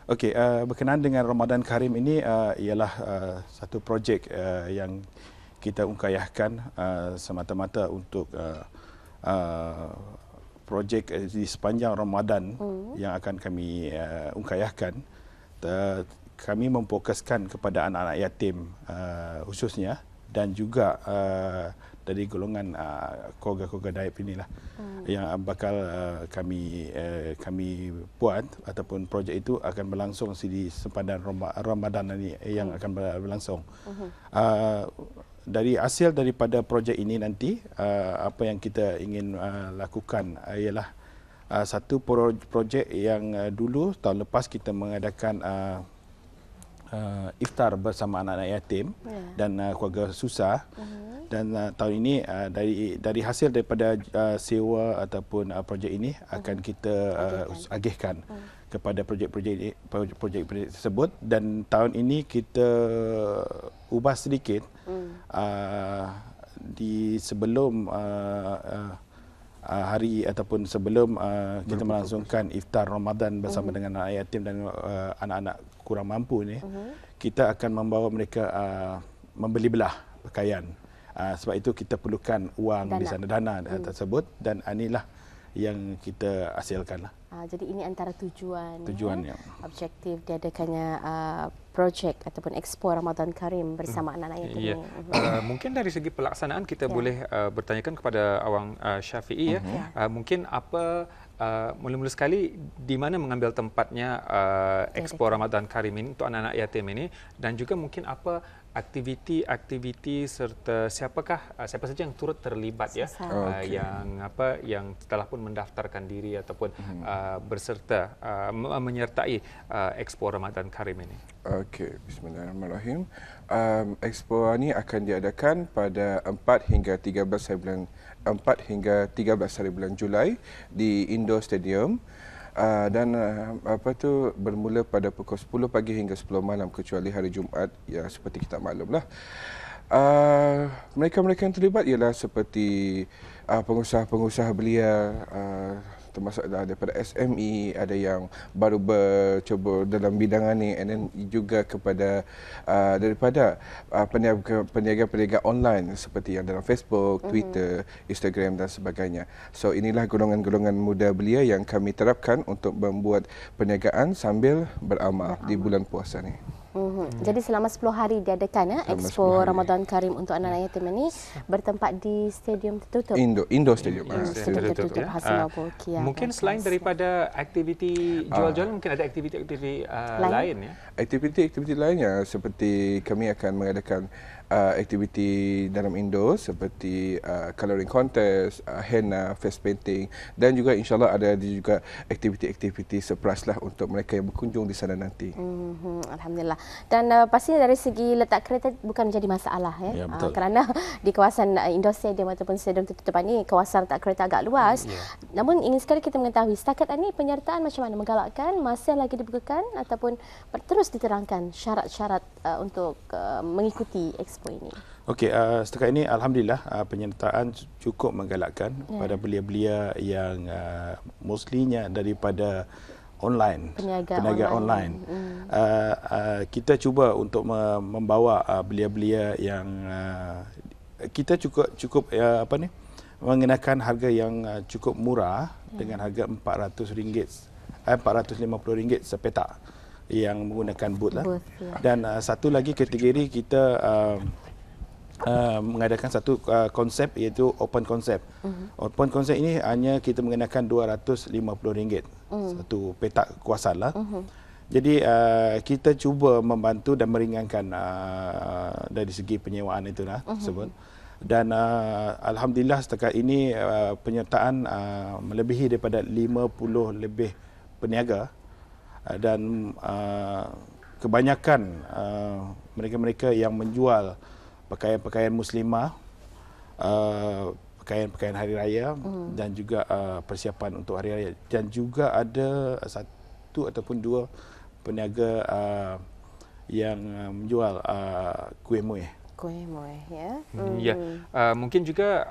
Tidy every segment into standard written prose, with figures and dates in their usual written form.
Okey, berkenaan dengan Ramadan Karim ini ialah satu projek yang kita ungkayahkan semata-mata untuk projek di sepanjang Ramadan yang akan kami ungkayahkan. Kami memfokuskan kepada anak-anak yatim khususnya dan juga dari golongan keluarga-keluarga daib inilah yang bakal kami buat, ataupun projek itu akan berlangsung di sepanjang Ramadan ini yang akan berlangsung. Dari hasil daripada projek ini nanti apa yang kita ingin lakukan ialah satu projek yang dulu tahun lepas kita mengadakan iftar bersama anak-anak yatim dan keluarga susah. Dan tahun ini dari hasil daripada sewa ataupun projek ini akan kita agihkan kepada projek-projek tersebut. Dan tahun ini kita ubah sedikit di sebelum hari ataupun sebelum kita melangsungkan iftar Ramadan bersama dengan anak yatim dan anak-anak kurang mampu ni, kita akan membawa mereka membeli belah pakaian. Sebab itu kita perlukan wang di sana, dana tersebut, dan inilah yang kita hasilkan lah. Jadi ini antara tujuannya. Objektif diadakannya projek ataupun Expo Ramadan Karim bersama anak-anak yatim ini. Mungkin dari segi pelaksanaan kita boleh bertanyakan kepada Awang Syafiee mungkin apa mula-mula sekali di mana mengambil tempatnya Expo Ramadan Karim ini untuk anak-anak yatim ini, dan juga mungkin apa aktiviti serta siapa saja yang turut terlibat yang telah pun mendaftarkan diri ataupun berserta menyertai Expo Ramadan Karim ini. Okey, bismillahirrahmanirrahim. Expo ini akan diadakan pada 4 hingga 13 hari bulan Julai di Indo Stadium. Dan bermula pada pukul 10 pagi hingga 10 malam kecuali hari Jumaat, ya seperti kita maklumlah. Mereka-mereka yang terlibat ialah seperti pengusaha-pengusaha belia, termasuk daripada SME, ada yang baru bercuba dalam bidangan ni, and then juga kepada daripada peniaga-peniaga online seperti yang dalam Facebook, Twitter, Instagram dan sebagainya. So inilah golongan-golongan muda belia yang kami terapkan untuk membuat perniagaan sambil beramal di bulan puasa ni. Jadi selama 10 hari diadakan Expo Ramadan Karim untuk anak-anak yatim ini bertempat di stadium tertutup. Indo Stadium. Stadium tertutup Hassanal Bolkiah. Mungkin selain daripada aktiviti jual-jual, mungkin ada aktiviti-aktiviti lain ya. Aktiviti lainnya seperti kami akan mengadakan aktiviti dalam Indo seperti colouring contest, henna, face painting, dan juga insyaAllah ada juga aktiviti-aktiviti surprise lah untuk mereka yang berkunjung di sana nanti. Alhamdulillah. Dan pastinya dari segi letak kereta bukan menjadi masalah ya, kerana di kawasan Indo Stadium ataupun stadium tertutup ini kawasan letak kereta agak luas. Namun ingin sekali kita mengetahui setakat ini penyertaan macam mana, menggalakkan, masih lagi dibukakan ataupun terus diterangkan syarat-syarat untuk mengikuti expo ini. Okey, setakat ini alhamdulillah penyertaan cukup menggalakkan pada belia-belia yang mostlynya daripada online, peniaga online. Kita cuba untuk membawa belia-belia yang kita cukup mengenakan harga yang cukup murah dengan harga RM450 sepetak yang menggunakan booth lah. Dan satu lagi kategori kita mengadakan satu konsep, iaitu open konsep. Open konsep ini hanya kita mengenakan RM250 satu petak kuasaan lah. Jadi kita cuba membantu dan meringankan dari segi penyewaan itulah tersebut. Dan alhamdulillah setakat ini penyertaan melebihi daripada 50 lebih peniaga, dan kebanyakan mereka-mereka yang menjual pakaian-pakaian muslimah, pakaian-pakaian hari raya, dan juga persiapan untuk hari raya. Dan juga ada satu ataupun dua peniaga yang menjual kuih muih. Ya. Ya, mungkin juga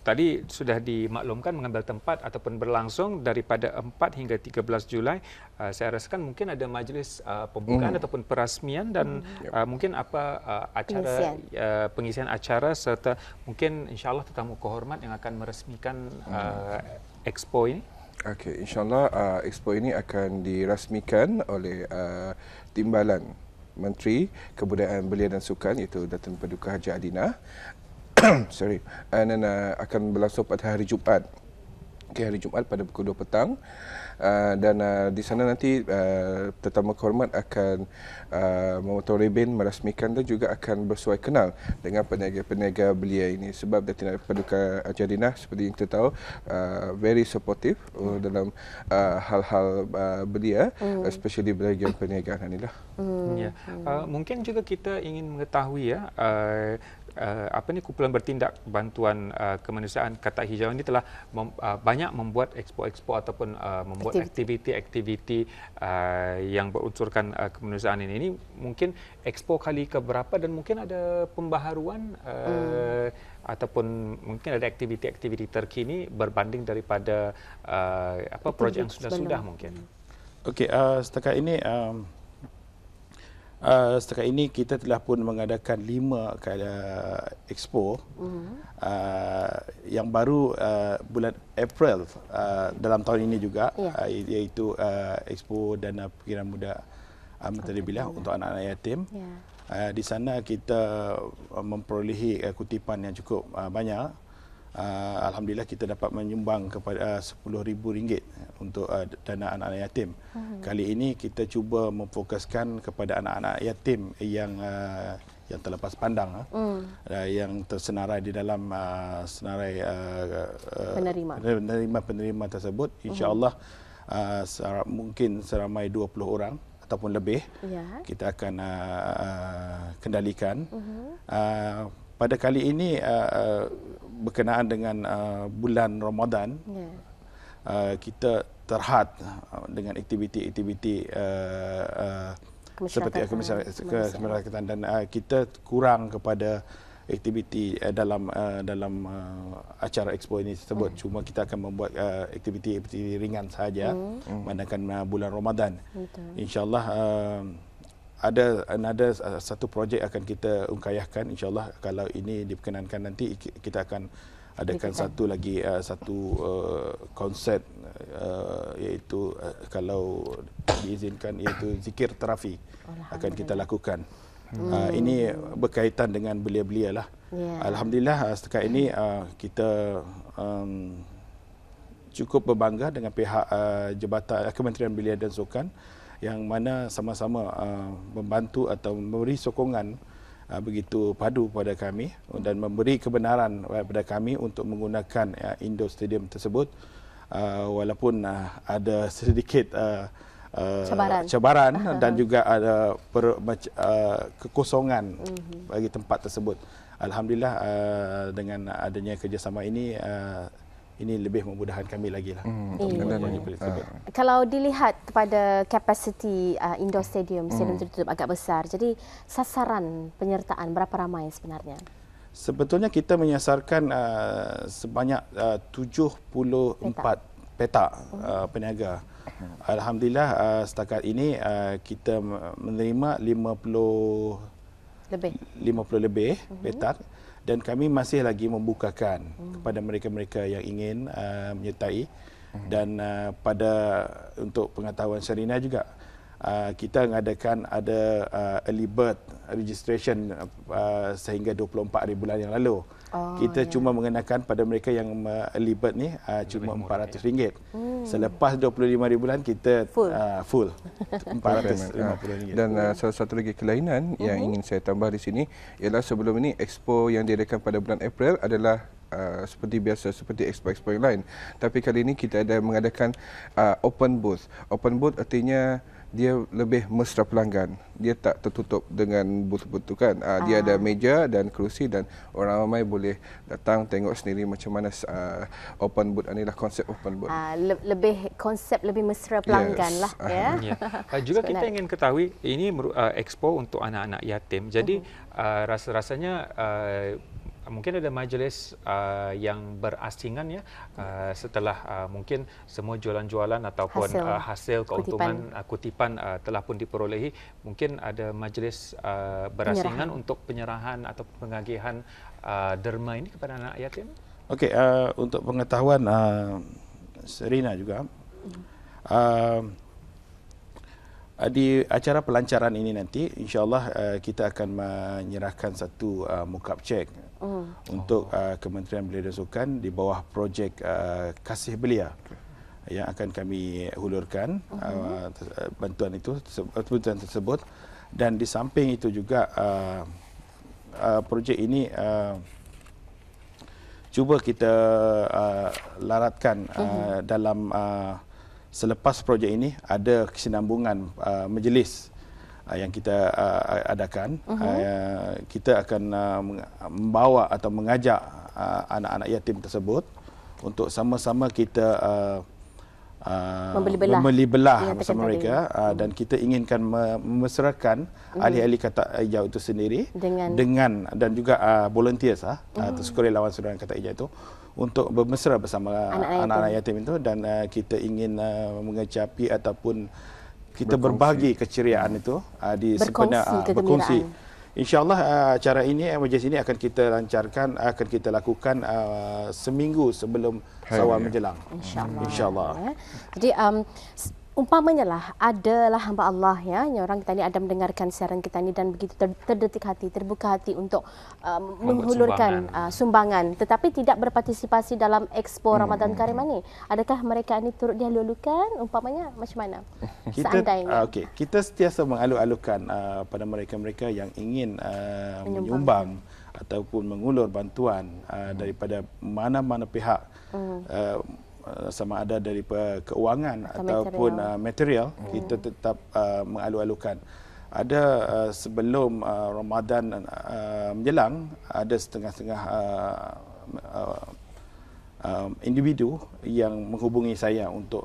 tadi sudah dimaklumkan mengambil tempat ataupun berlangsung daripada 4 hingga 13 Julai. Saya rasakan mungkin ada majlis pembukaan ataupun perasmian dan mungkin apa acara pengisian acara serta mungkin insya-Allah tetamu kehormat yang akan meresmikan expo ini. Okey, insya-Allah expo ini akan dirasmikan oleh Timbalan Menteri Kebudayaan Belia dan Sukan iaitu Datin Paduka Haji Adina. Sorry. Dan akan berlangsung pada hari Jumaat. Hari Jumaat pada pukul 2 petang. Dan di sana nanti tetamu kehormat akan memotong reben merasmikan dan juga akan bersuai kenal dengan peniaga-peniaga belia ini sebab Datin Paduka Haji Adina seperti yang kita tahu very supportive dalam hal-hal belia, especially bahagian perniagaan inilah. Ya. Mungkin juga kita ingin mengetahui kumpulan bertindak bantuan kemanusiaan Katak Hijau ini telah banyak membuat expo-expo ataupun membuat aktiviti-aktiviti yang berunsurkan kemanusiaan ini. Ini mungkin expo kali keberapa dan mungkin ada pembaharuan ataupun mungkin ada aktiviti-aktiviti terkini berbanding daripada projek yang sudah-sudah mungkin. Okey, setakat ini kita telah pun mengadakan 5 kali expo yang baru bulan April dalam tahun ini juga, iaitu expo dana perkiraan muda Menteri Belia untuk anak-anak yatim. Di sana kita memperolehi kutipan yang cukup banyak. Alhamdulillah kita dapat menyumbang kepada RM10,000 untuk dana anak-anak yatim. Kali ini kita cuba memfokuskan kepada anak-anak yatim yang terlepas pandang, yang tersenarai di dalam senarai penerima tersebut. InsyaAllah mungkin seramai 20 orang ataupun lebih kita akan kendalikan. Pada kali ini berkenaan dengan bulan Ramadan, kita terhad dengan aktiviti-aktiviti seperti kemasyarakatan dan kita kurang kepada aktiviti dalam acara expo ini tersebut. Cuma kita akan membuat aktiviti ringan sahaja mengadakan bulan Ramadan. InsyaAllah ada satu projek akan kita ungkayahkan, insyaAllah kalau ini diperkenankan nanti kita akan adakan satu lagi konsep iaitu kalau diizinkan iaitu zikir terafi akan kita lakukan. Ini berkaitan dengan belia-belia lah. Alhamdulillah setakat ini kita cukup berbangga dengan pihak Jabatan Kementerian Belia dan Sukan yang mana sama-sama membantu atau memberi sokongan begitu padu pada kami dan memberi kebenaran kepada kami untuk menggunakan indoor stadium tersebut, walaupun ada sedikit cabaran dan juga ada kekosongan bagi tempat tersebut. Alhamdulillah dengan adanya kerjasama ini lebih memudahkan kami lagi lah. Kalau dilihat kepada kapasiti indoor stadium tertutup agak besar, jadi sasaran penyertaan berapa ramai sebenarnya? Sebetulnya kita menyasarkan sebanyak 74 petak peniaga. Alhamdulillah setakat ini kita menerima 50 lebih petak. Dan kami masih lagi membukakan kepada mereka-mereka yang ingin menyertai. Dan untuk pengetahuan Sherina juga, kita mengadakan ada early bird registration sehingga 24 hari bulan yang lalu. Kita cuma mengenakan pada mereka yang early bird ni cuma RM400. Selepas 25 hari bulan kita full RM450. Dan salah satu lagi kelainan yang ingin saya tambah di sini ialah sebelum ini expo yang diadakan pada bulan April adalah seperti biasa, seperti expo-expo yang lain. Tapi kali ini kita ada mengadakan open booth. Open booth artinya dia lebih mesra pelanggan. Dia tak tertutup dengan betul-betul kan. Dia ada meja dan kerusi dan orang ramai boleh datang tengok sendiri macam mana open booth. Inilah konsep open booth. Lebih konsep lebih mesra pelanggan lah. Ya. Juga kita ingin ketahui ini expo untuk anak-anak yatim. Jadi rasa-rasanya mungkin ada majlis yang berasingan ya setelah mungkin semua jualan-jualan ataupun hasil keuntungan kutipan telah pun diperolehi, mungkin ada majlis berasingan untuk penyerahan atau pengagihan derma ini kepada anak yatim. Okey, untuk pengetahuan Serina juga, di acara pelancaran ini nanti insya-Allah kita akan menyerahkan satu mock-up cek untuk Kementerian Belia dan Sukan di bawah projek Kasih Belia yang akan kami hulurkan bantuan tersebut, dan di samping itu juga projek ini cuba kita laratkan dalam selepas projek ini ada kesinambungan majlis yang kita adakan. Kita akan membawa atau mengajak anak-anak yatim tersebut untuk sama-sama kita membeli belah bersama mereka, dan kita inginkan memesrakan ahli-ahli kata hijau itu sendiri dengan dan juga volunteers atau sukarelawan saudara kata hijau itu untuk bermesra bersama anak-anak yatim itu, dan kita ingin mengecapi ataupun kita berbagi keceriaan itu di berkongsi. InsyaAllah acara ini, majlis ini akan kita lancarkan, akan kita lakukan seminggu sebelum Syawal menjelang. InsyaAllah. Jadi umpamanya lah adalah hamba Allah ya, yang orang kita ni ada mendengarkan siaran kita ni dan begitu terdetik hati, terbuka hati untuk menghulurkan sumbangan, tetapi tidak berpartisipasi dalam Expo Ramadan Karim ini. Adakah mereka ini turut dihalu-halukan? Umpamanya macam mana? Kita sentiasa mengalu-alukan pada mereka-mereka yang ingin menyumbang ataupun mengulur bantuan daripada mana-mana pihak, sama ada dari keuangan ataupun material, kita tetap mengalu-alukan. Ada sebelum Ramadan menjelang, ada setengah-setengah individu yang menghubungi saya untuk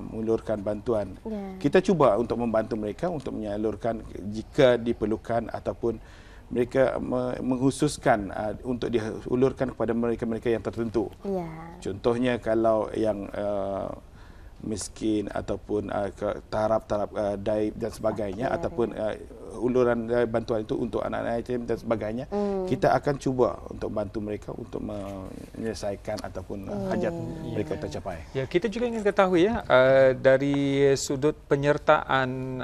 mengulurkan bantuan. Kita cuba untuk membantu mereka untuk menyalurkan jika diperlukan, ataupun mereka menghususkan untuk diulurkan kepada mereka-mereka yang tertentu. Contohnya kalau yang miskin ataupun taraf-taraf daib dan sebagainya, ataupun uluran bantuan itu untuk anak-anak yatim dan sebagainya, kita akan cuba untuk bantu mereka untuk menyelesaikan ataupun hajat mereka tercapai. Ya, kita juga ingin ketahui ya, dari sudut penyertaan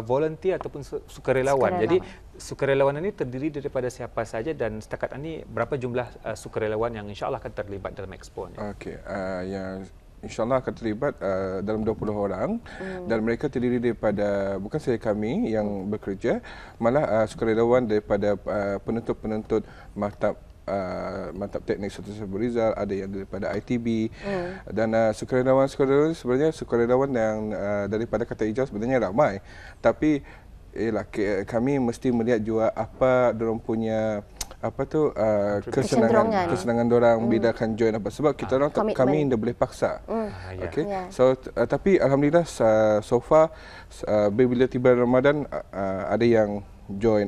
volunteer ataupun sukarelawan. Jadi sukarelawan ini terdiri daripada siapa saja, dan setakat ini berapa jumlah sukarelawan yang insya-Allah akan terlibat dalam expo ini? Yang insya-Allah akan terlibat dalam 20 orang, dan mereka terdiri daripada bukan sahaja kami yang bekerja, malah sukarelawan daripada penentu-penentut maktab teknik Sultan Syarifudin Rizal, ada yang daripada ITB, dan sukarelawan sebenarnya sukarelawan yang daripada kata hijau sebenarnya ramai, tapi kami mesti melihat juga apa dorang punya kesenangan dorang bila akan join apa, sebab kita orang kami tidak boleh paksa. So tapi alhamdulillah so far bila tiba Ramadan ada yang join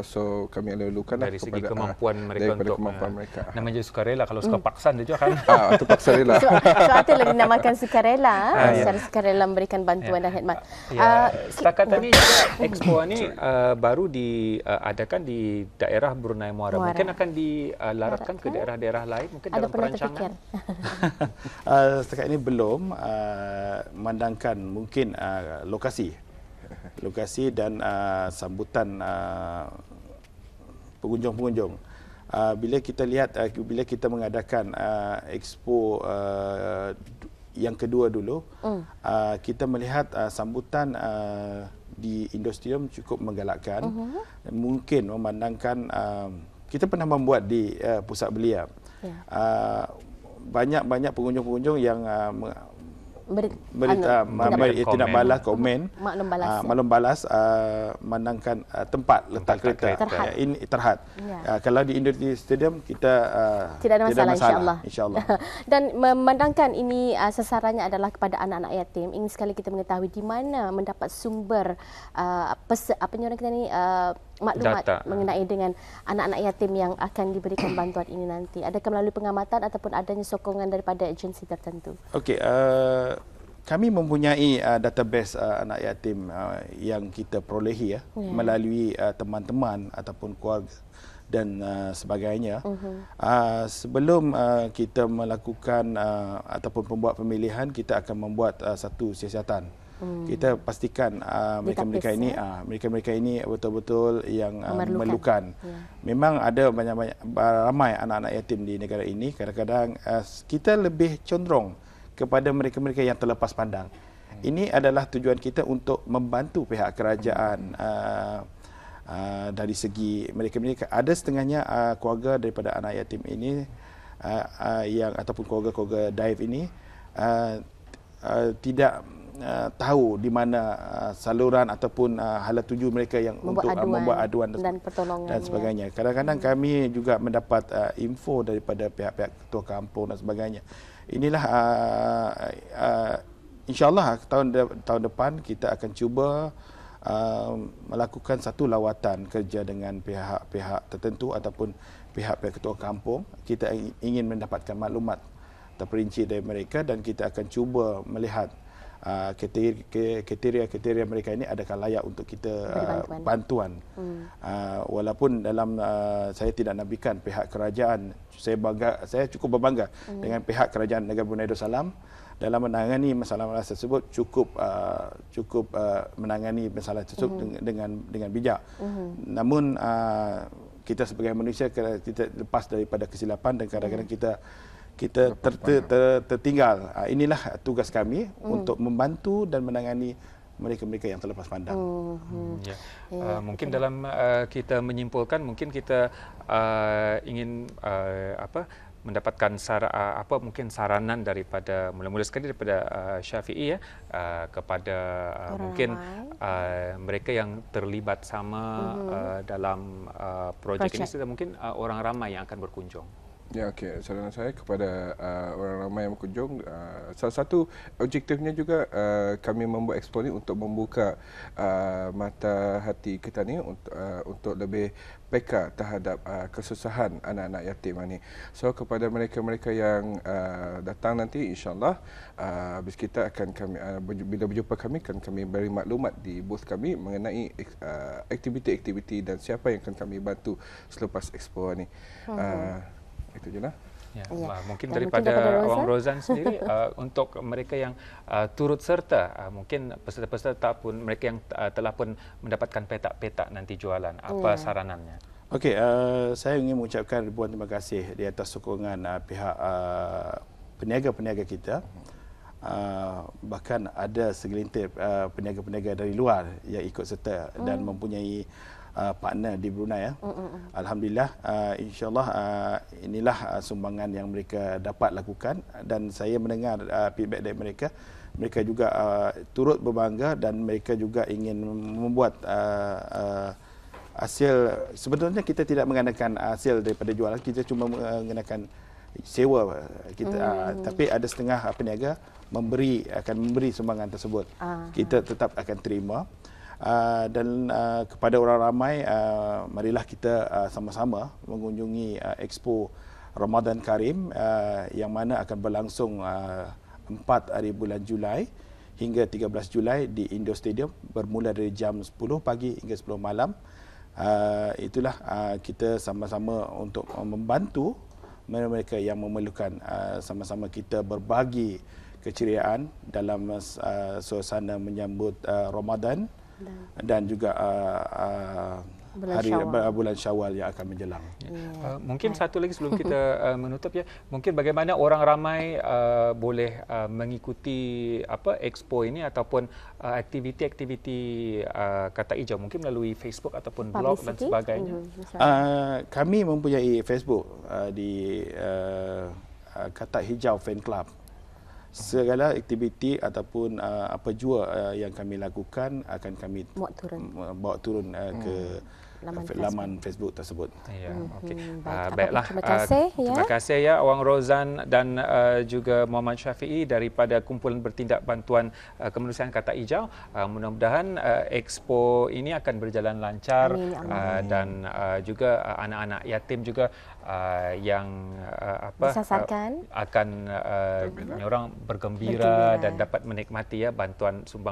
so kami lalukan dari segi kemampuan mereka untuk mereka. Namanya sukarela, kalau suka paksa dia juga kan. Itu paksa rela. So itu lagi dinamakan sukarela, secara sukarela memberikan bantuan dan khidmat. Setakat ini juga expo ini baru diadakan di daerah Brunei Muara. Mungkin akan dilaratkan ke daerah-daerah lain, mungkin ada dalam perancangan. Setakat ini belum memandangkan mungkin lokasi dan sambutan pengunjung-pengunjung. Bila kita lihat, bila kita mengadakan expo yang kedua dulu, kita melihat sambutan di Indostadium cukup menggalakkan. Mungkin memandangkan kita pernah membuat di Pusat Belia. Banyak-banyak pengunjung-pengunjung yang tidak balas komen, maklum balas menangkan tempat letak kereta ini terhad. Kalau di Indonesia Stadium kita tidak ada masalah, insya-Allah. Dan memandangkan ini sasarannya adalah kepada anak-anak yatim, ingin sekali kita mengetahui di mana mendapat sumber maklumat data mengenai dengan anak-anak yatim yang akan diberikan bantuan ini nanti. Adakah melalui pengamatan ataupun adanya sokongan daripada agensi tertentu? Okey, kami mempunyai database anak yatim yang kita perolehi melalui teman-teman ataupun keluarga dan sebagainya. Sebelum kita melakukan ataupun membuat pemilihan, kita akan membuat satu siasatan. Kita pastikan mereka-mereka ini betul-betul yang memerlukan. Memang ada ramai anak-anak yatim di negara ini. Kadang-kadang kita lebih condong kepada mereka-mereka yang terlepas pandang. Ini adalah tujuan kita untuk membantu pihak kerajaan dari segi mereka-mereka. Ada setengahnya keluarga daripada anak yatim ini yang ataupun keluarga-keluarga daif ini tidak tahu di mana saluran ataupun hala tuju mereka yang membuat aduan dan pertolongan dan sebagainya. Kadang-kadang kami juga mendapat info daripada pihak-pihak ketua kampung dan sebagainya. Inilah insya-Allah tahun depan kita akan cuba melakukan satu lawatan kerja dengan pihak-pihak tertentu ataupun pihak-pihak ketua kampung. Kita ingin mendapatkan maklumat terperinci dari mereka dan kita akan cuba melihat kriteria mereka ini adakah layak untuk kita bantuan. Walaupun dalam saya tidak nafikan pihak kerajaan, saya cukup berbangga dengan pihak kerajaan negara Brunei Darussalam dalam menangani masalah-masalah tersebut cukup menangani masalah tersebut dengan bijak. Namun kita sebagai manusia kita lepas daripada kesilapan dan kadang-kadang kita tertinggal. Inilah tugas kami untuk membantu dan menangani mereka-mereka yang terlepas pandang. Mungkin dalam kita menyimpulkan, mungkin kita ingin mendapatkan mungkin saranan daripada mula-mula sekali daripada Syafiee kepada mungkin mereka yang terlibat sama dalam projek ini, serta mungkin orang ramai yang akan berkunjung. Ya, okey. Saran saya kepada orang ramai yang berkunjung, salah satu objektifnya juga kami membuat expo ini untuk membuka mata hati kita ni untuk lebih peka terhadap kesusahan anak-anak yatim ini. So kepada mereka-mereka yang datang nanti, insya-Allah habis kita akan bila berjumpa kami akan kami beri maklumat di booth kami mengenai aktiviti-aktiviti dan siapa yang akan kami bantu selepas expo ini. Itu je lah. Mungkin daripada Awang Rozan sendiri untuk mereka yang turut serta, mungkin peserta-peserta pun mereka yang telah pun mendapatkan petak-petak nanti jualan, apa saranannya? Okey, saya ingin mengucapkan ribuan terima kasih di atas sokongan pihak peniaga-peniaga kita. Bahkan ada segelintir peniaga-peniaga dari luar yang ikut serta dan mempunyai partner di Brunei. Alhamdulillah, insya-Allah inilah sumbangan yang mereka dapat lakukan dan saya mendengar feedback dari mereka. Mereka juga turut berbangga dan mereka juga ingin membuat hasil. Sebetulnya kita tidak menggunakan hasil daripada jualan, kita cuma menggunakan sewa kita. Tapi ada setengah peniaga akan memberi sumbangan tersebut. Kita tetap akan terima. Dan kepada orang ramai, marilah kita sama-sama mengunjungi Expo Ramadan Karim yang mana akan berlangsung 4 hari bulan Julai hingga 13 Julai di Indo Stadium bermula dari jam 10 pagi hingga 10 malam. Itulah kita sama-sama untuk membantu mereka yang memerlukan. Sama-sama kita berbagi keceriaan dalam suasana menyambut Ramadan dan juga bulan Syawal yang akan menjelang. Mungkin satu lagi sebelum kita menutup, mungkin bagaimana orang ramai boleh mengikuti expo ini ataupun aktiviti-aktiviti Kata Hijau, mungkin melalui Facebook ataupun blog dan sebagainya. Kami mempunyai Facebook di Kata Hijau Fan Club. segala aktiviti ataupun apa jua yang kami lakukan akan kami bawa turun ke laman Facebook tersebut. Ya, okey. Baiklah. Terima kasih terima kasih ya Awang Rozan dan juga Muhammad Syafiee daripada Kumpulan Bertindak Bantuan Kemanusiaan Katak Hijau. Mudah-mudahan expo ini akan berjalan lancar. Amin. Dan juga anak-anak yatim juga yang disasarkan akan orang bergembira dan dapat menikmati bantuan sumbang